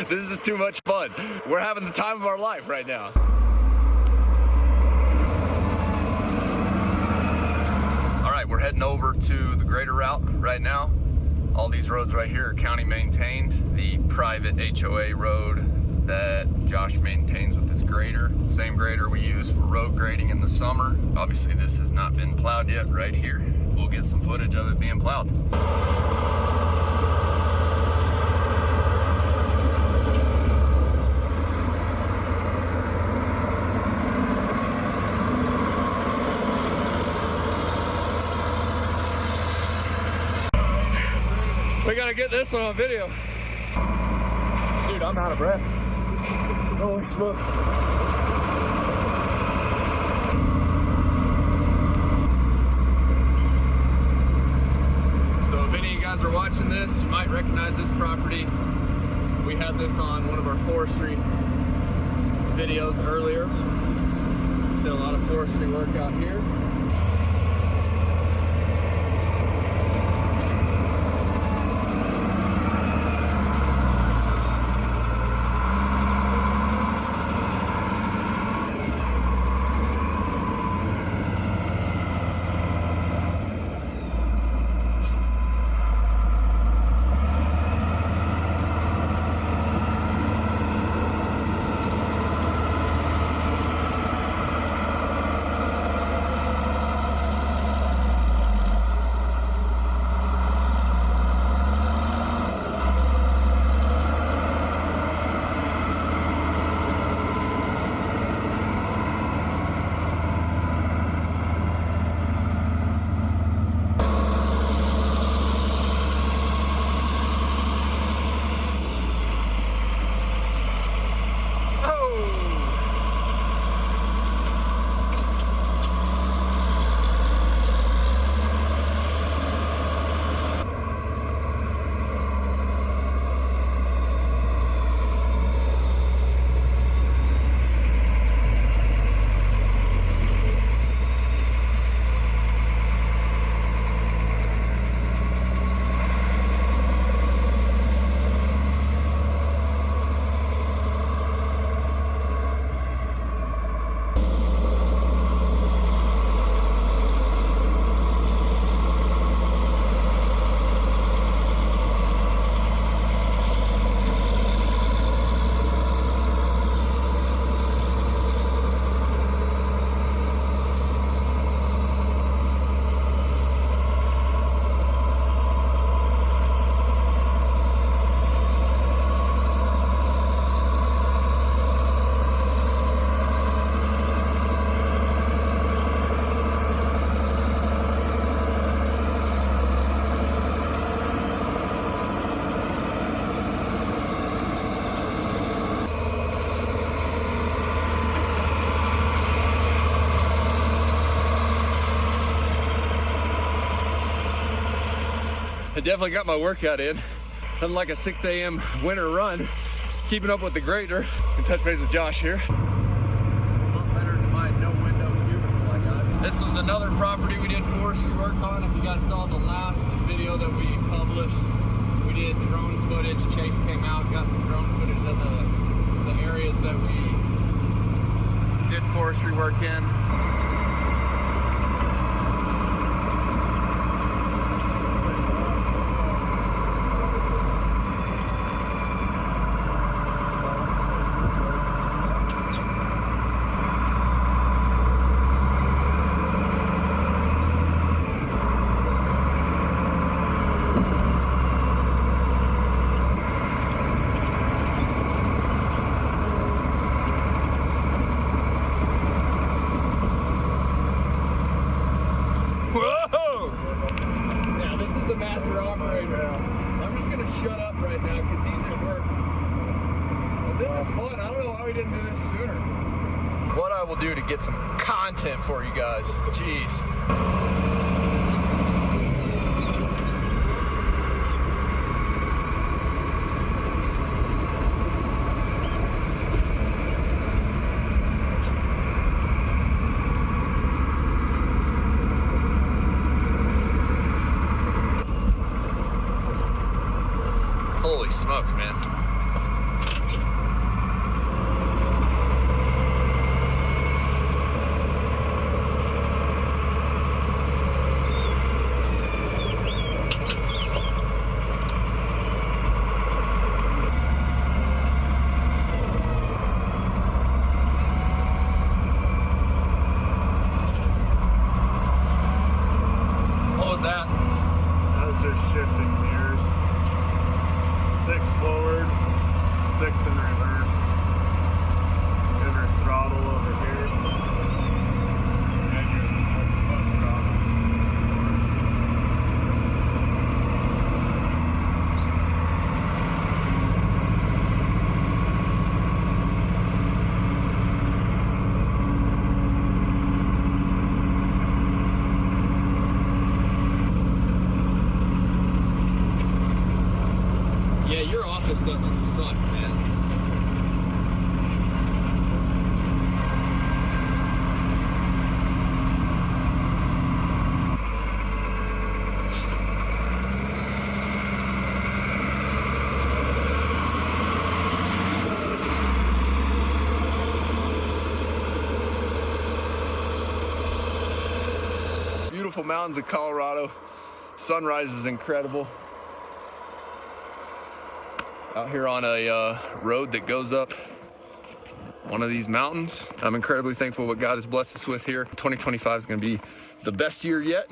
This is too much fun. We're having the time of our life right now. All right, we're heading over to the grader route right now. All these roads right here are county maintained. The private HOA road that Josh maintains with his grader. Same grader we use for road grading in the summer. Obviously this has not been plowed yet right here. We'll get some footage of it being plowed. We gotta get this one on video. Dude, I'm out of breath. Holy smokes. So if any of you guys are watching this, you might recognize this property. We had this on one of our forestry videos earlier. Did a lot of forestry work out here. I definitely got my workout in. Nothing like a 6 a.m. winter run. Keeping up with the grader. And touch base with Josh here. A lot better than my no window cubicle I got. This was another property we did forestry work on. If you guys saw the last video that we published, we did drone footage. Chase came out, got some drone footage of the areas that we did forestry work in. Shut up right now because he's at work. But this is fun. I don't know why we didn't do this sooner. What I will do to get some content for you guys. Jeez. Holy smokes, man. the sun, man. Beautiful mountains of Colorado. Sunrise is incredible. Out here on a road that goes up one of these mountains. I'm incredibly thankful what God has blessed us with here. 2025 is going to be the best year yet.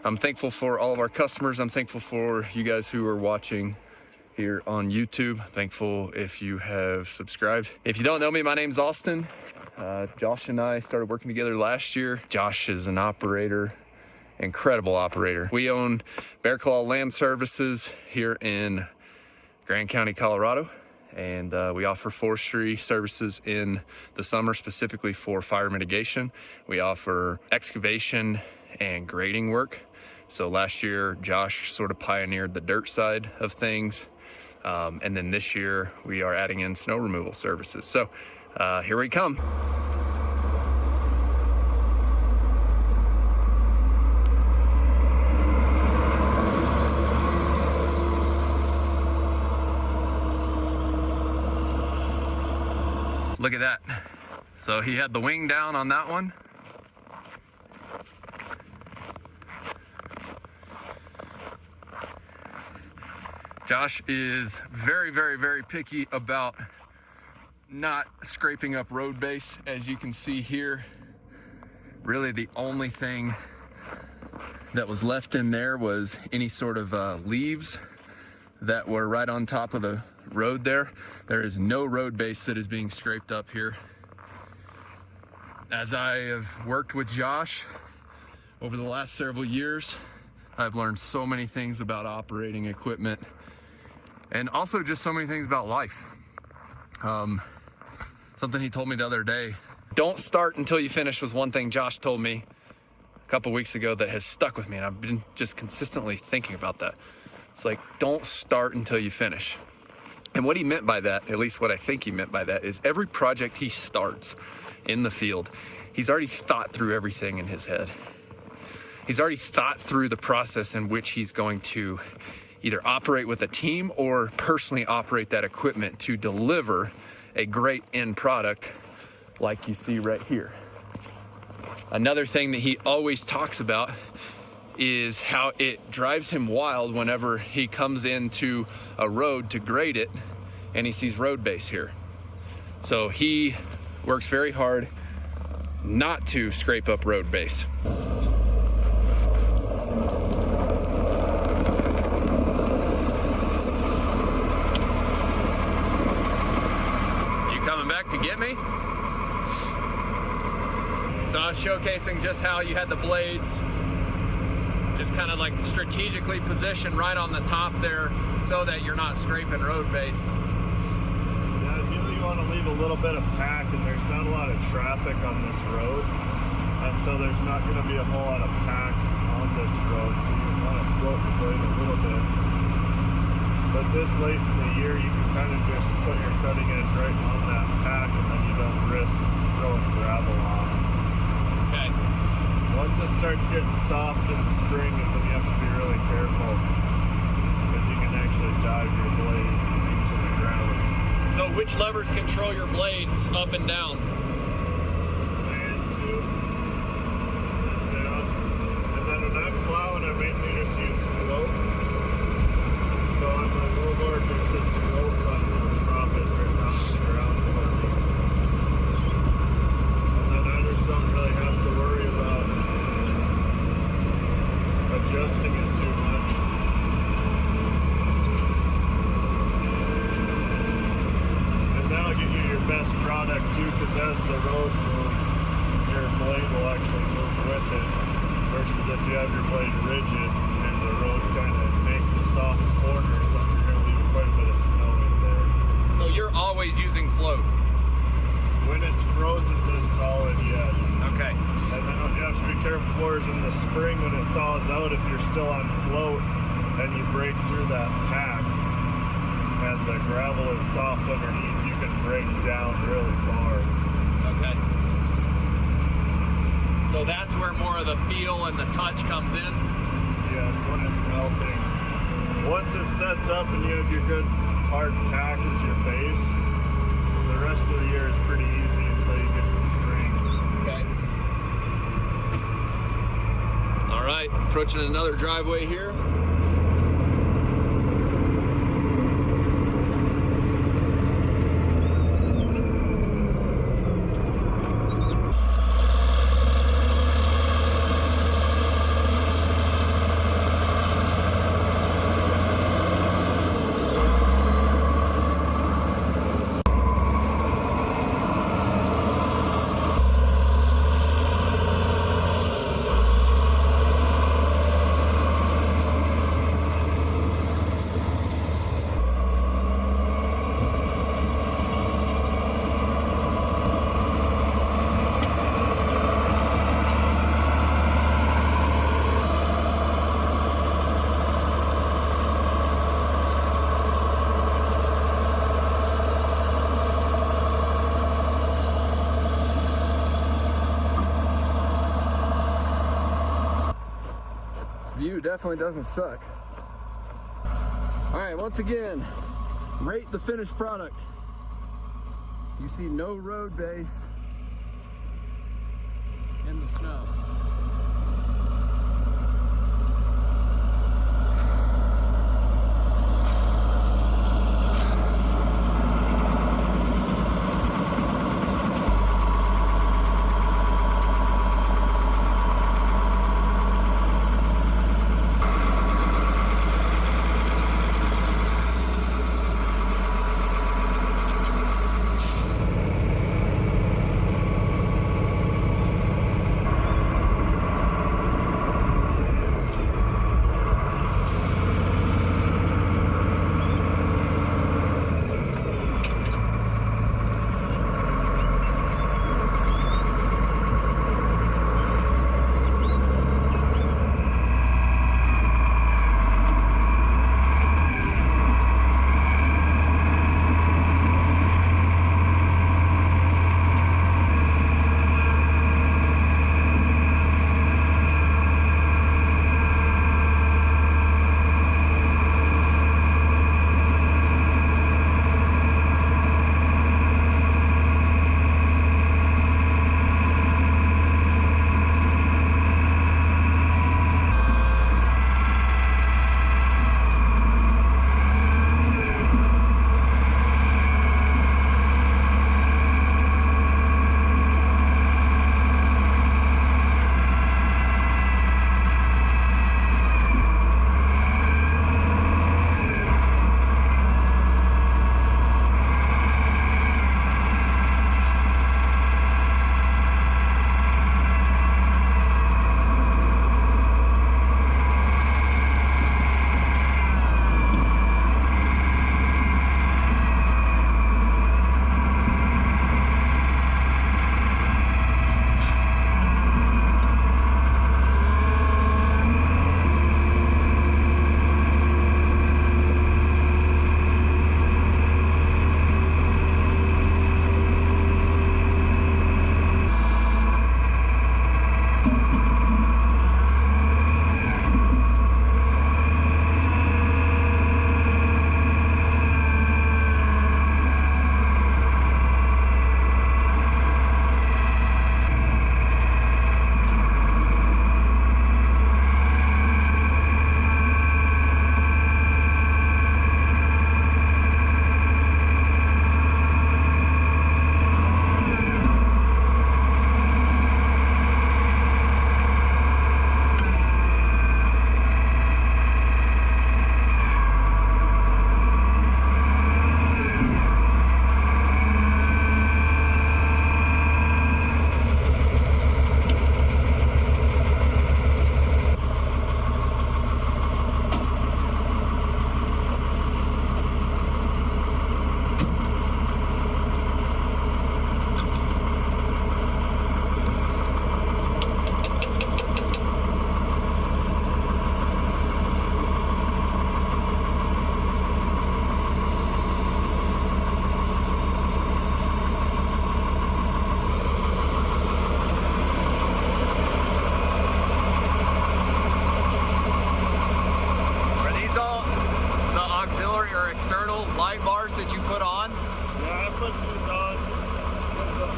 I'm thankful for all of our customers. I'm thankful for you guys who are watching here on YouTube. Thankful if you have subscribed. If you don't know me, my name's Austin. Josh and I started working together last year. Josh is an operator, incredible operator. We own Bear Claw Land Services here in Grand County, Colorado, and we offer forestry services in the summer, specifically for fire mitigation. We offer excavation and grading work. So last year, Josh sort of pioneered the dirt side of things. And then this year, we are adding in snow removal services. So here we come. Look at that. So he had the wing down on that one. Josh is very, very, very picky about not scraping up road base. As you can see here, really the only thing that was left in there was any sort of leaves that were right on top of the road there. There is no road base that is being scraped up here. As I have worked with Josh over the last several years, I've learned so many things about operating equipment and also just so many things about life. Something he told me the other day, don't start until you finish, was one thing Josh told me a couple weeks ago that has stuck with me, and I've been just consistently thinking about that. It's like, don't start until you finish. And what he meant by that, at least what I think he meant by that, is every project he starts in the field, he's already thought through everything in his head. He's already thought through the process in which he's going to either operate with a team or personally operate that equipment to deliver a great end product like you see right here. Another thing that he always talks about is how it drives him wild whenever he comes into a road to grade it and he sees road base here. So he works very hard not to scrape up road base. You coming back to get me? So I was showcasing just how you had the blades just kind of like strategically positioned right on the top there so that you're not scraping road base. Yeah, usually you want to leave a little bit of pack, and there's not a lot of traffic on this road, and so there's not going to be a whole lot of pack on this road, so you want to float the blade a little bit. But this late in the year, you can kind of just put your cutting edge right on that pack, and then you don't risk throwing gravel on. Okay. Once it starts getting soft in the spring is when you have to be really careful, because you can actually dive your blade into the ground. So which levers control your blades up and down? And two, this down. And then when I'm plowing, I mainly just use float. So on my mower, just this float button will drop it right down to the ground for me. And then I just don't really have to worry about adjusting it too much. And that'll get you your best product too, because as the road moves, your blade will actually move with it, versus if you have your blade rigid and the road kind of makes a soft corner or something, you're going to leave quite a bit of snow in there. So you're always using float? When it's frozen this solid, yes. Okay. And then what you have to be careful for is in the spring when it thaws out, if you're still on float and you break through that pack when the gravel is soft underneath, you can break down really far. Okay. So that's where more of the feel and the touch comes in? Yes, when it's melting. Once it sets up and you have your good hard pack as your base, the rest of the year is pretty easy until you get to spring. Okay. All right, approaching another driveway here. View definitely doesn't suck. All right, once again, rate the finished product. You see no road base in the snow.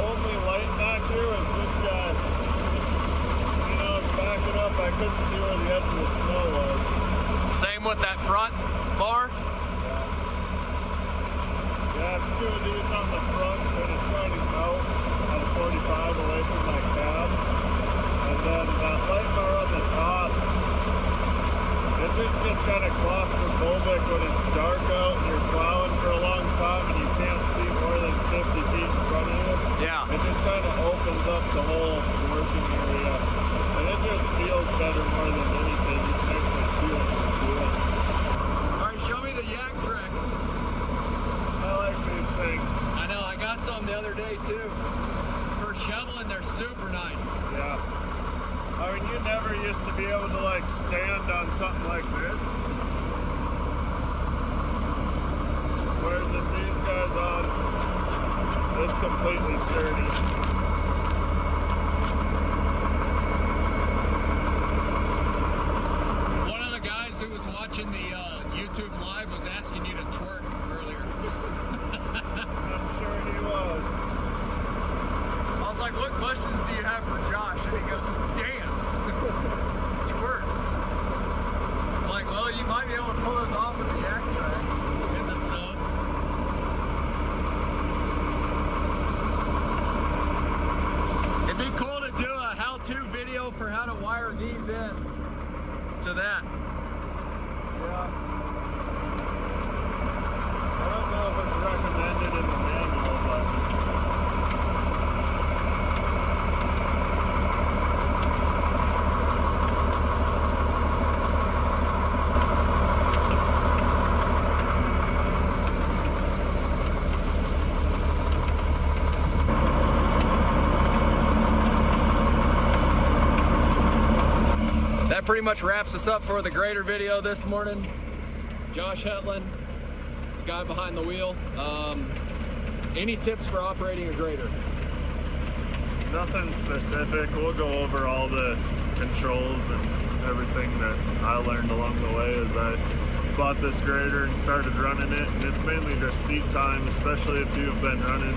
only light back here was this guy. You know, backing up, I couldn't see where the edge of the snow was. Same with that front bar. Yeah, I have 2 of these on the front that are shining out at a 45 away from my cab. And then that light bar on the top, it just gets kind of claustrophobic when it's dark out and you're plowing for a long time and you can't see more than 50 feet in front of you. Yeah. It just kind of opens up the whole working area. And it just feels better more than anything. You can actually see what you're doing. All right, show me the yak tracks. I like these things. I know, I got some the other day too. For shoveling, they're super nice. Yeah. I mean, you never used to be able to like stand on something like this. Whereas if these guys on, it's completely sturdy. One of the guys who was watching the YouTube live was asking you to twerk earlier. I'm sure he was. I was like, what questions do you have for Josh? And he goes, dance. Twerk. I'm like, well, you might be able to pull us off with the yak tracks in the snow. It'd be cool to do a how-to video for how to wire these in to that. Yeah. I don't know if it's recommended in the manual, but that pretty much wraps us up for the grader video this morning. Josh Hetland, the guy behind the wheel. Any tips for operating a grader? nothing specific. We'll go over all the controls and everything that I learned along the way as I bought this grader and started running it. And it's mainly just seat time, especially if you've been running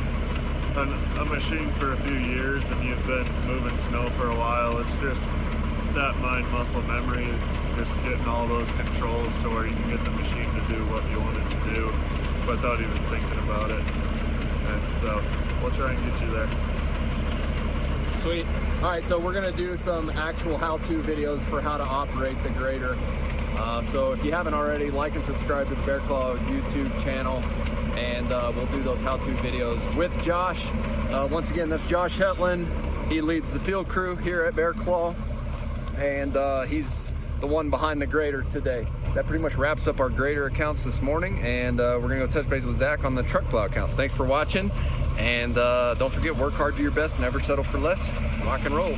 a machine for a few years and you've been moving snow for a while. It's just that mind muscle memory, just getting all those controls to where you can get the machine to do what you want it to do without even thinking about it. And so we'll try and get you there. Sweet. All right, so we're gonna do some actual how-to videos for how to operate the grader. So if you haven't already, like and subscribe to the Bear Claw YouTube channel, and we'll do those how-to videos with Josh. Once again, that's Josh Hetland. He leads the field crew here at Bear Claw, and he's the one behind the grader today. That pretty much wraps up our grader accounts this morning, and we're gonna go touch base with Zach on the truck plow accounts. Thanks for watching, and don't forget, work hard, do your best, never settle for less. Rock and roll.